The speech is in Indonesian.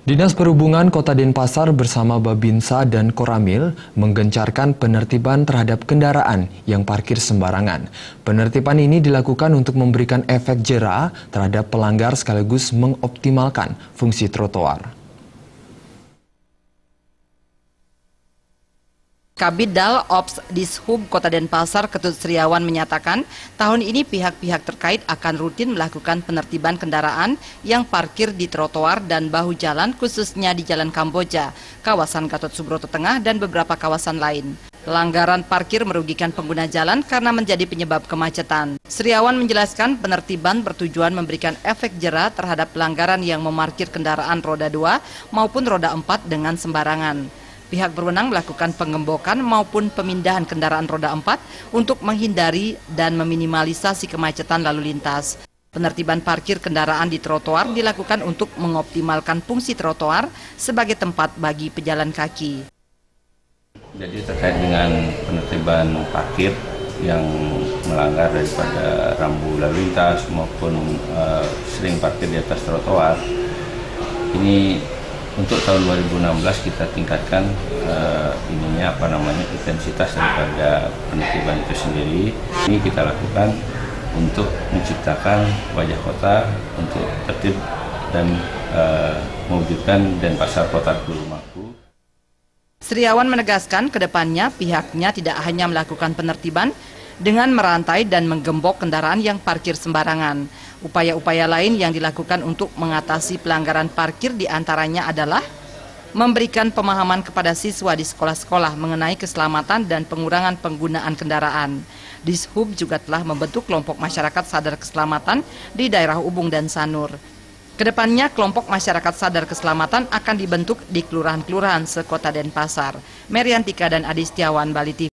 Dinas Perhubungan Kota Denpasar bersama Babinsa dan Koramil menggencarkan penertiban terhadap kendaraan yang parkir sembarangan. Penertiban ini dilakukan untuk memberikan efek jera terhadap pelanggar sekaligus mengoptimalkan fungsi trotoar. Kabid-Dal Ops Dishub Kota Denpasar Ketut Sriawan menyatakan, tahun ini pihak-pihak terkait akan rutin melakukan penertiban kendaraan yang parkir di trotoar dan bahu jalan khususnya di Jalan Kamboja, kawasan Gatot Subroto Tengah dan beberapa kawasan lain. Pelanggaran parkir merugikan pengguna jalan karena menjadi penyebab kemacetan. Sriawan menjelaskan penertiban bertujuan memberikan efek jera terhadap pelanggaran yang memarkir kendaraan roda 2 maupun roda 4 dengan sembarangan. Pihak berwenang melakukan pengembokan maupun pemindahan kendaraan roda 4 untuk menghindari dan meminimalisasi kemacetan lalu lintas. Penertiban parkir kendaraan di trotoar dilakukan untuk mengoptimalkan fungsi trotoar sebagai tempat bagi pejalan kaki. Jadi terkait dengan penertiban parkir yang melanggar daripada rambu lalu lintas maupun sering parkir di atas trotoar, ini untuk tahun 2016 kita tingkatkan intensitas daripada penertiban itu sendiri. Ini kita lakukan untuk menciptakan wajah kota untuk tertib dan mewujudkan Denpasar Kota Rumahku. Sriawan menegaskan ke depannya pihaknya tidak hanya melakukan penertiban dengan merantai dan menggembok kendaraan yang parkir sembarangan. Upaya-upaya lain yang dilakukan untuk mengatasi pelanggaran parkir diantaranya adalah memberikan pemahaman kepada siswa di sekolah-sekolah mengenai keselamatan dan pengurangan penggunaan kendaraan. Dishub juga telah membentuk kelompok masyarakat sadar keselamatan di daerah Ubung dan Sanur. Kedepannya kelompok masyarakat sadar keselamatan akan dibentuk di kelurahan-kelurahan sekota Denpasar. Meriantika dan Adi Setiawan, Bali TV.